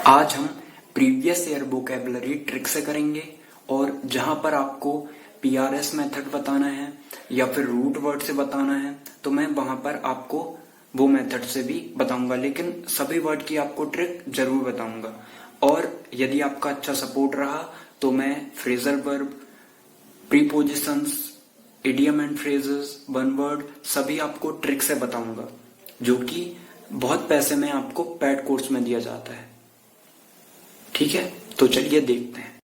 आज हम previous year vocabulary trick से करेंगे और जहां पर आपको पीआरएस मेथड बताना है या फिर रूट वर्ड से बताना है तो मैं वहां पर आपको वो मेथड से भी बताऊंगा, लेकिन सभी वर्ड की आपको ट्रिक जरूर बताऊंगा। और यदि आपका अच्छा सपोर्ट रहा तो मैं phrasal verb, prepositions, idiom and phrases, one word सभी आपको ट्रिक से बताऊंगा, जो कि बहुत पैसे में आपको पेड कोर्स में दिया जाता है। ठीक है, तो चलिए देखते हैं।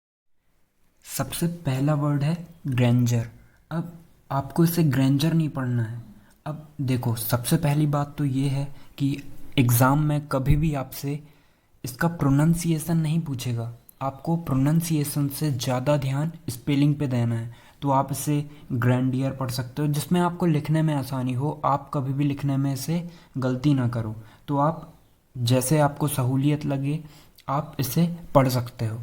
सबसे पहला वर्ड है ग्रैंजर। अब आपको इसे ग्रैंजर नहीं पढ़ना है। अब देखो, सबसे पहली बात तो ये है कि एग्ज़ाम में कभी भी आपसे इसका प्रोनंसिएशन नहीं पूछेगा। आपको प्रोनंसिएशन से ज़्यादा ध्यान स्पेलिंग पे देना है। तो आप इसे ग्रैंडियर पढ़ सकते हो, जिसमें आपको लिखने में आसानी हो। आप कभी भी लिखने में इसे गलती ना करो। तो आप जैसे आपको सहूलियत लगे आप इसे पढ़ सकते हो।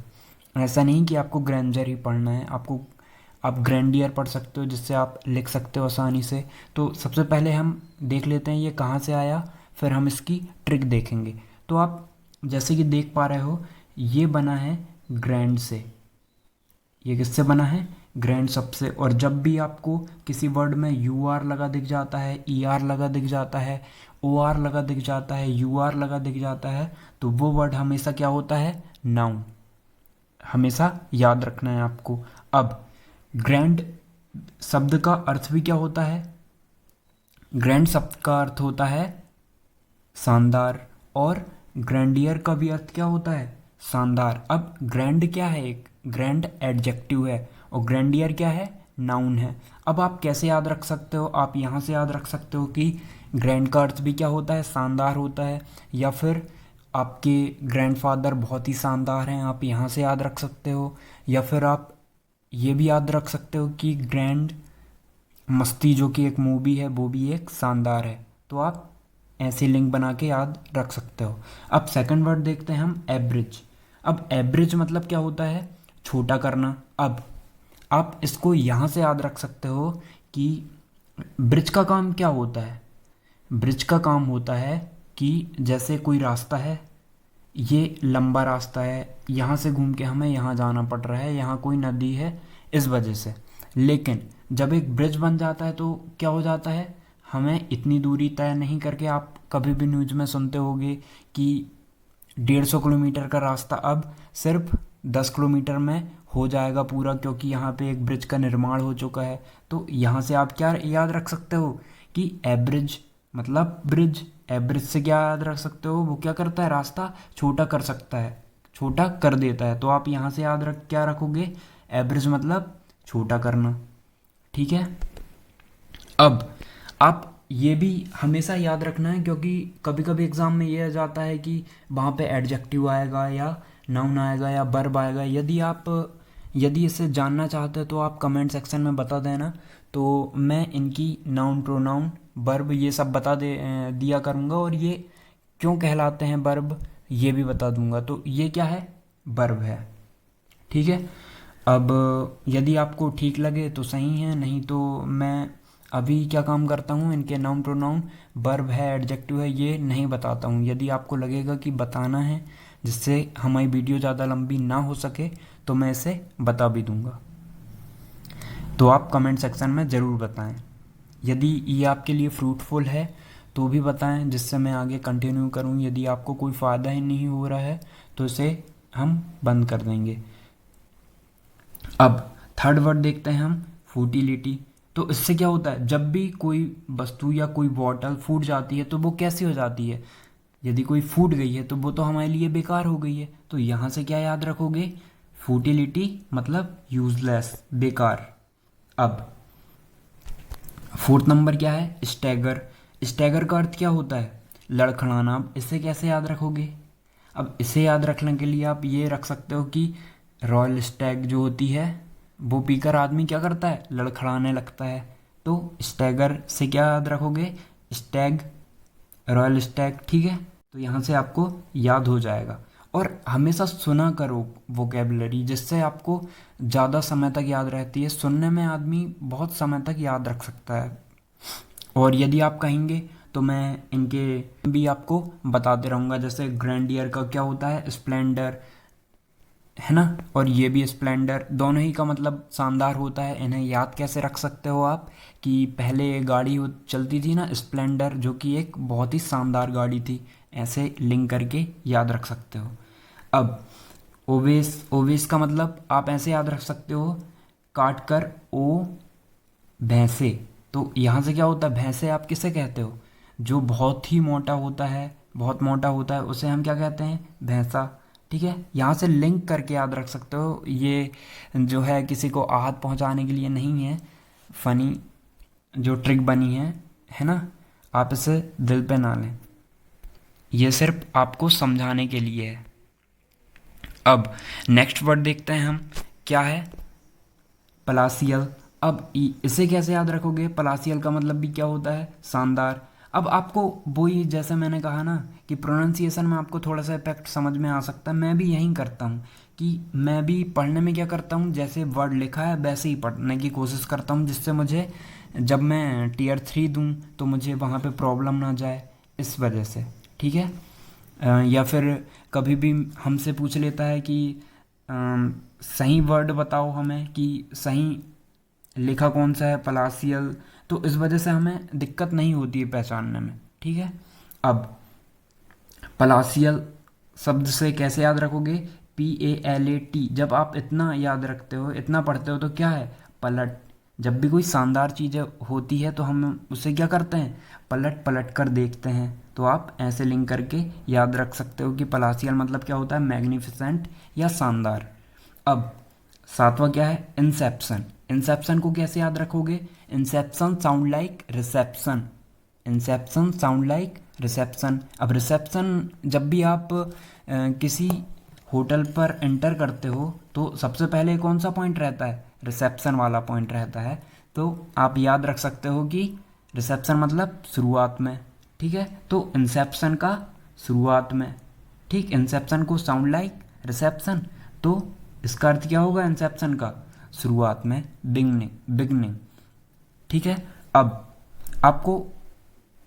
ऐसा नहीं कि आपको ग्रैंजर ही पढ़ना है, आप ग्रैंडियर पढ़ सकते हो, जिससे आप लिख सकते हो आसानी से। तो सबसे पहले हम देख लेते हैं ये कहाँ से आया, फिर हम इसकी ट्रिक देखेंगे। तो आप जैसे कि देख पा रहे हो, ये बना है ग्रैंड से। ये किससे बना है? ग्रैंड शब्द से। और जब भी आपको किसी वर्ड में यू आर लगा दिख जाता है, ई आर लगा दिख जाता है, ओ आर लगा दिख जाता है, यू आर लगा दिख जाता है, तो वो वर्ड हमेशा क्या होता है? नाउन। हमेशा याद रखना है आपको। अब ग्रैंड शब्द का अर्थ भी क्या होता है? ग्रैंड शब्द का अर्थ होता है शानदार, और ग्रैंडियर का भी अर्थ क्या होता है? शानदार। अब ग्रैंड क्या है? एक ग्रैंड एडजेक्टिव है, और ग्रैंडियर क्या है? नाउन है। अब आप कैसे याद रख सकते हो? आप यहाँ से याद रख सकते हो कि ग्रैंड का अर्थ भी क्या होता है? शानदार होता है। या फिर आपके ग्रैंडफादर बहुत ही शानदार हैं, आप यहाँ से याद रख सकते हो। या फिर आप ये भी याद रख सकते हो कि ग्रैंड मस्ती, जो कि एक मूवी है, वो भी एक शानदार है। तो आप ऐसे लिंक बना के याद रख सकते हो। अब सेकंड वर्ड देखते हैं हम, एवरेज। अब एवरेज मतलब क्या होता है? छोटा करना। अब आप इसको यहाँ से याद रख सकते हो कि ब्रिज का काम क्या होता है? ब्रिज का काम होता है कि जैसे कोई रास्ता है, ये लंबा रास्ता है, यहाँ से घूम के हमें यहाँ जाना पड़ रहा है, यहाँ कोई नदी है इस वजह से। लेकिन जब एक ब्रिज बन जाता है तो क्या हो जाता है? हमें इतनी दूरी तय नहीं करके, आप कभी भी न्यूज़ में सुनते होंगे कि 150 किलोमीटर का रास्ता अब सिर्फ 10 किलोमीटर में हो जाएगा पूरा, क्योंकि यहाँ पे एक ब्रिज का निर्माण हो चुका है। तो यहाँ से आप क्या याद रख सकते हो कि एवरेज मतलब ब्रिज। एवरेज से क्या याद रख सकते हो? वो क्या करता है? रास्ता छोटा कर सकता है, छोटा कर देता है। तो आप यहाँ से याद रख क्या रखोगे? एवरेज मतलब छोटा करना। ठीक है। अब आप ये भी हमेशा याद रखना है, क्योंकि कभी कभी एग्ज़ाम में ये आ जाता है कि वहाँ पे एडजेक्टिव आएगा या नाउन आएगा या वर्ब आएगा। यदि इसे जानना चाहते हो तो आप कमेंट सेक्शन में बता देना, तो मैं इनकी नाउन, प्रोनाउन, वर्ब ये सब दिया करूँगा, और ये क्यों कहलाते हैं वर्ब ये भी बता दूंगा। तो ये क्या है? वर्ब है। ठीक है। अब यदि आपको ठीक लगे तो सही है, नहीं तो मैं अभी क्या काम करता हूँ, इनके नाउन, प्रोनाउन, वर्ब है, एडजेक्टिव है, ये नहीं बताता हूँ। यदि आपको लगेगा कि बताना है, जिससे हमारी वीडियो ज़्यादा लंबी ना हो सके, तो मैं इसे बता भी दूंगा। तो आप कमेंट सेक्शन में ज़रूर बताएं। यदि ये आपके लिए फ्रूटफुल है तो भी बताएं, जिससे मैं आगे कंटिन्यू करूं। यदि आपको कोई फ़ायदा ही नहीं हो रहा है तो इसे हम बंद कर देंगे। अब थर्ड वर्ड देखते हैं हम, फूटिलिटी। तो इससे क्या होता है? जब भी कोई वस्तु या कोई बॉटल फूट जाती है तो वो कैसी हो जाती है? यदि कोई फूट गई है तो वो तो हमारे लिए बेकार हो गई है। तो यहाँ से क्या याद रखोगे? फूटिलिटी मतलब यूजलेस, बेकार। अब फोर्थ नंबर क्या है? स्टैगर। स्टैगर का अर्थ क्या होता है? लड़खड़ाना। अब इसे कैसे याद रखोगे? अब इसे याद रखने के लिए आप ये रख सकते हो कि रॉयल स्टैग जो होती है, वो पीकर आदमी क्या करता है? लड़खड़ाने लगता है। तो स्टैगर से क्या याद रखोगे? Stag, royal Stag. ठीक है। तो यहाँ से आपको याद हो जाएगा। और हमेशा सुना करो वोकेबलरी, जिससे आपको ज़्यादा समय तक याद रहती है। सुनने में आदमी बहुत समय तक याद रख सकता है। और यदि आप कहेंगे तो मैं इनके भी आपको बताते रहूँगा। जैसे ग्रैंडियर का क्या होता है, स्प्लेंडर, है ना, और ये भी स्प्लेंडर, दोनों ही का मतलब शानदार होता है। इन्हें याद कैसे रख सकते हो आप कि पहले गाड़ी चलती थी ना स्प्लेंडर, जो कि एक बहुत ही शानदार गाड़ी थी, ऐसे लिंक करके याद रख सकते हो। अब ओवेस, ओवेस का मतलब आप ऐसे याद रख सकते हो, काट कर ओ भैंसे। तो यहाँ से क्या होता है, भैंसे आप किसे कहते हो, जो बहुत ही मोटा होता है, बहुत मोटा होता है, उसे हम क्या कहते हैं, भैंसा। ठीक है, यहाँ से लिंक करके याद रख सकते हो। ये जो है किसी को आहत पहुँचाने के लिए नहीं है, फनी जो ट्रिक बनी है ना, आप इसे दिल पे ना लें, ये सिर्फ आपको समझाने के लिए है। अब नेक्स्ट वर्ड देखते हैं हम, क्या है, पलासियल। अब इसे कैसे याद रखोगे, पलासियल का मतलब भी क्या होता है, शानदार। अब आपको वही, जैसे मैंने कहा ना कि प्रोनाउंसिएशन में आपको थोड़ा सा इफेक्ट समझ में आ सकता है, मैं भी यही करता हूँ कि मैं भी पढ़ने में क्या करता हूँ, जैसे वर्ड लिखा है वैसे ही पढ़ने की कोशिश करता हूँ, जिससे मुझे जब मैं टीयर 3 दूँ तो मुझे वहाँ पे प्रॉब्लम ना जाए, इस वजह से। ठीक है, या फिर कभी भी हमसे पूछ लेता है कि सही वर्ड बताओ हमें, कि सही लिखा कौन सा है, पलासियल, तो इस वजह से हमें दिक्कत नहीं होती है पहचानने में। ठीक है, अब पलासियल शब्द से कैसे याद रखोगे, PALAT। जब आप इतना याद रखते हो, इतना पढ़ते हो, तो क्या है, पलट। जब भी कोई शानदार चीज़ होती है तो हम उसे क्या करते हैं, पलट पलट कर देखते हैं। तो आप ऐसे लिंक करके याद रख सकते हो कि पलासियल मतलब क्या होता है, मैग्निफिसेंट या शानदार। अब सातवां क्या है, इंसेप्शन। इंसेप्शन को कैसे याद रखोगे, Inception sound like reception, Inception sound like reception. अब रिसेप्शन, जब भी आप किसी होटल पर एंटर करते हो तो सबसे पहले कौन सा पॉइंट रहता है, रिसेप्शन वाला पॉइंट रहता है। तो आप याद रख सकते हो कि रिसेप्शन मतलब शुरुआत में। ठीक है, तो इंसेप्शन का शुरुआत में, ठीक, इंसेप्शन को साउंड लाइक रिसेप्शन, तो इसका अर्थ क्या होगा, इंसेप्शन का शुरुआत में, बिगनिंग, बिगनिंग। ठीक है, अब आपको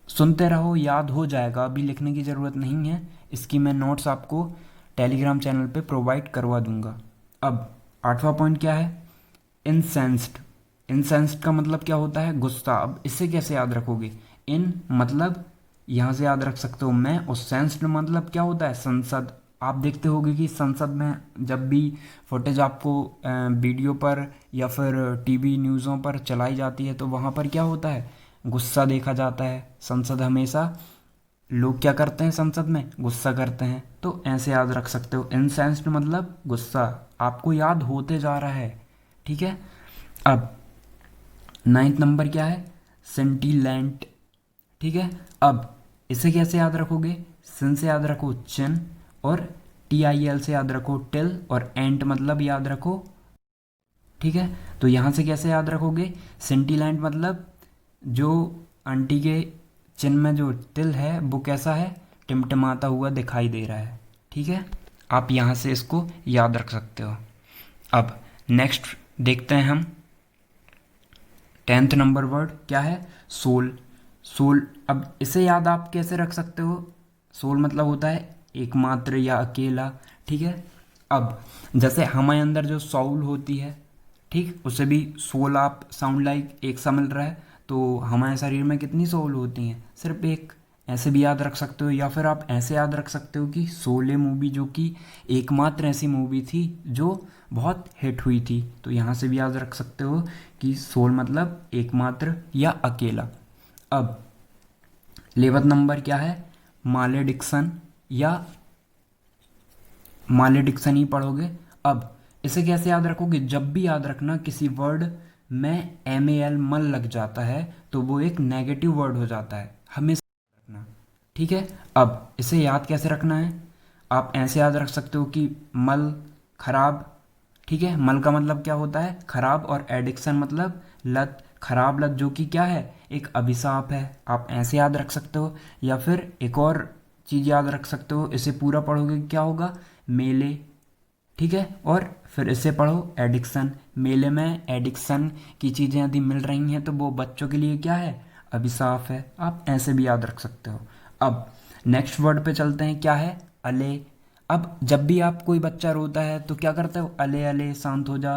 सुनते रहो, याद हो जाएगा, अभी लिखने की ज़रूरत नहीं है, इसकी मैं नोट्स आपको टेलीग्राम चैनल पे प्रोवाइड करवा दूंगा। अब आठवां पॉइंट क्या है, इंसेंस्ड। इंसेंस्ड का मतलब क्या होता है, गुस्सा। अब इसे कैसे याद रखोगे, इन मतलब यहाँ से याद रख सकते हो मैं, और सेंस्ड मतलब क्या होता है, संसद। आप देखते होगे कि संसद में जब भी फुटेज आपको वीडियो पर या फिर टीवी न्यूज़ों पर चलाई जाती है तो वहाँ पर क्या होता है, गुस्सा देखा जाता है। संसद हमेशा लोग क्या करते हैं, संसद में गुस्सा करते हैं। तो ऐसे याद रख सकते हो, इंसेंस्ड मतलब गुस्सा, आपको याद होते जा रहा है। ठीक है, अब 9th नंबर क्या है, सेंटीलैंट। ठीक है, अब इसे कैसे याद रखोगे, सिन से याद रखो चिन, और TIL से याद रखो टिल, और एंट मतलब याद रखो। ठीक है, तो यहाँ से कैसे याद रखोगे, सेंटीलैंट मतलब जो आंटी के चिन में जो तिल है वो कैसा है, टिमटिमाता हुआ दिखाई दे रहा है। ठीक है, आप यहाँ से इसको याद रख सकते हो। अब नेक्स्ट देखते हैं हम 10th नंबर वर्ड क्या है, सोल। सोल, अब इसे याद आप कैसे रख सकते हो, सोल मतलब होता है एकमात्र या अकेला। ठीक है, अब जैसे हमारे अंदर जो सोल होती है, ठीक, उसे भी सोल आप साउंड लाइक एक सा मिल रहा है, तो हमारे शरीर में कितनी सोल होती हैं, सिर्फ एक। ऐसे भी याद रख सकते हो, या फिर आप ऐसे याद रख सकते हो कि शोले मूवी जो कि एकमात्र ऐसी मूवी थी जो बहुत हिट हुई थी, तो यहाँ से भी याद रख सकते हो कि सोल मतलब एकमात्र या अकेला। अब 11th नंबर क्या है, मालेडिक्शन, या मालेडिक्शन ही पढ़ोगे। अब इसे कैसे याद रखोगे, जब भी याद रखना किसी वर्ड में MAL मल लग जाता है तो वो एक नेगेटिव वर्ड हो जाता है, हमेशा रखना। ठीक है, अब इसे याद कैसे रखना है, आप ऐसे याद रख सकते हो कि मल खराब। ठीक है, मल का मतलब क्या होता है, खराब, और एडिक्शन मतलब लत, खराब लत, जो कि क्या है, एक अभिशाप है। आप ऐसे याद रख सकते हो, या फिर एक और चीज़ याद रख सकते हो, इसे पूरा पढ़ोगे क्या होगा, मेले। ठीक है, और फिर इसे पढ़ो एडिक्शन। मेले में एडिक्शन की चीज़ें यदि मिल रही हैं तो वो बच्चों के लिए क्या है, अभिशाप है, आप ऐसे भी याद रख सकते हो। अब नेक्स्ट वर्ड पे चलते हैं, क्या है? अले। अब जब भी आप कोई बच्चा रोता है तो क्या करते हो? अले अले शांत हो जा,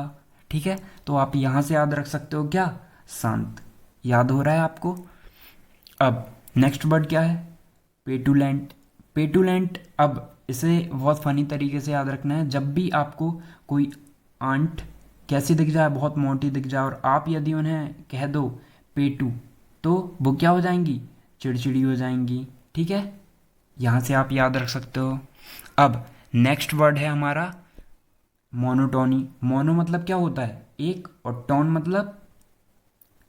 ठीक है? तो आप यहाँ से याद रख सकते हो क्या? शांत। याद हो रहा है आपको? अब नेक्स्ट वर्ड क्या है? पेटुलेंट। पेटुलेंट, अब इसे बहुत फनी तरीके से याद रखना है। जब भी आपको कोई आंट कैसी दिख जाए, बहुत मोटी दिख जाए, और आप यदि उन्हें कह दो पेटू, तो वो क्या हो जाएंगी? चिड़चिड़ी हो जाएंगी, ठीक है? यहाँ से आप याद रख सकते हो। अब नेक्स्ट वर्ड है हमारा मोनोटोनी। मोनो मतलब क्या होता है? एक, और टोन मतलब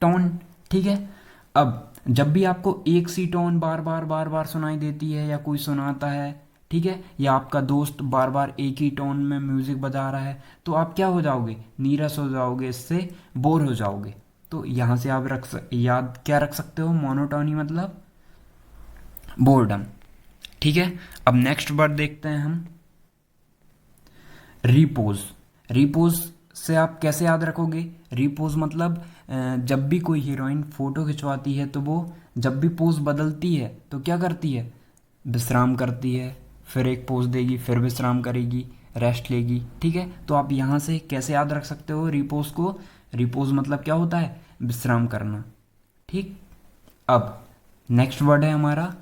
टोन, ठीक है? अब जब भी आपको एक सी टोन बार बार बार बार सुनाई देती है, या कोई सुनाता है, ठीक है, या आपका दोस्त बार बार एक ही टोन में म्यूजिक बजा रहा है, तो आप क्या हो जाओगे? नीरस हो जाओगे, इससे बोर हो जाओगे। तो यहाँ से आप याद क्या रख सकते हो? मोनोटोनी मतलब बोर्डम, ठीक है? अब नेक्स्ट वर्ड देखते हैं हम, रिपोज। रिपोज से आप कैसे याद रखोगे? रिपोज मतलब जब भी कोई हीरोइन फोटो खिंचवाती है तो वो जब भी पोज बदलती है तो क्या करती है? विश्राम करती है, फिर एक पोज देगी, फिर विश्राम करेगी, रेस्ट लेगी, ठीक है? तो आप यहाँ से कैसे याद रख सकते हो रिपोज को? रिपोज मतलब क्या होता है? विश्राम करना, ठीक? अब नेक्स्ट वर्ड है हमारा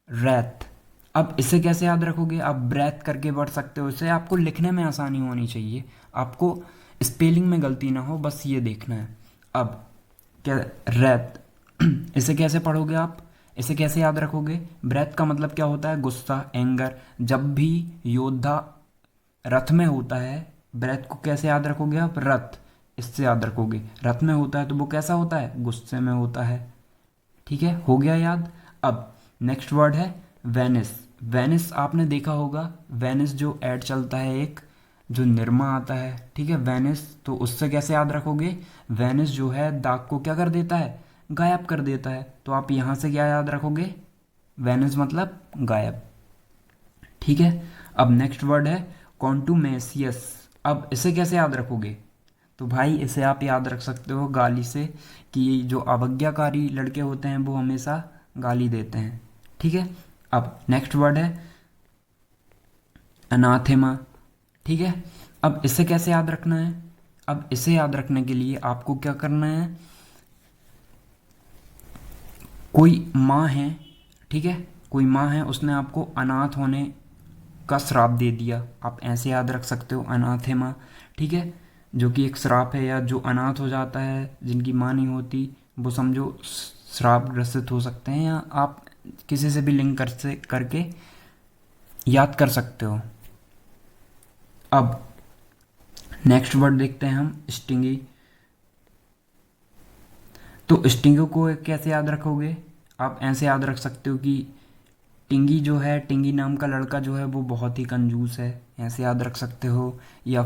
रेथ। अब इसे कैसे याद रखोगे? आप ब्रेथ करके पढ़ सकते हो इसे, आपको लिखने में आसानी होनी चाहिए, आपको स्पेलिंग में गलती ना हो, बस ये देखना है। अब क्या? रेथ इसे कैसे पढ़ोगे आप? इसे कैसे याद रखोगे? ब्रेथ का मतलब क्या होता है? गुस्सा, एंगर। जब भी योद्धा रथ में होता है, ब्रेथ को कैसे याद रखोगे आप? रथ, इससे याद रखोगे। रथ में होता है तो वो कैसा होता है? गुस्से में होता है, ठीक है? हो गया याद। अब नेक्स्ट वर्ड है वेनिस। वेनिस आपने देखा होगा, वेनिस जो ऐड चलता है एक, जो निरमा आता है, ठीक है? वेनिस, तो उससे कैसे याद रखोगे? वेनिस जो है दाग को क्या कर देता है? गायब कर देता है। तो आप यहाँ से क्या याद रखोगे? वेनिस मतलब गायब, ठीक है? अब नेक्स्ट वर्ड है कॉन्टूमेसियस। अब इसे कैसे याद रखोगे? तो भाई इसे आप याद रख सकते हो गाली से, कि जो अवज्ञाकारी लड़के होते हैं वो हमेशा गाली देते हैं, ठीक है? अब नेक्स्ट वर्ड है अनाथेमा, ठीक है? अब इसे कैसे याद रखना है? अब इसे याद रखने के लिए आपको क्या करना है? कोई माँ है, ठीक है? कोई माँ है, उसने आपको अनाथ होने का श्राप दे दिया, आप ऐसे याद रख सकते हो अनाथेमा, ठीक है? जो कि एक श्राप है, या जो अनाथ हो जाता है, जिनकी माँ नहीं होती, वो समझो श्राप ग्रसित हो सकते हैं, या आप किसी से भी लिंक करके याद कर सकते हो। अब नेक्स्ट वर्ड देखते हैं हम, स्टिंगी। तो स्टिंगी को कैसे याद रखोगे? आप ऐसे याद रख सकते हो कि टिंगी जो है, टिंगी नाम का लड़का जो है वो बहुत ही कंजूस है, ऐसे याद रख सकते हो। या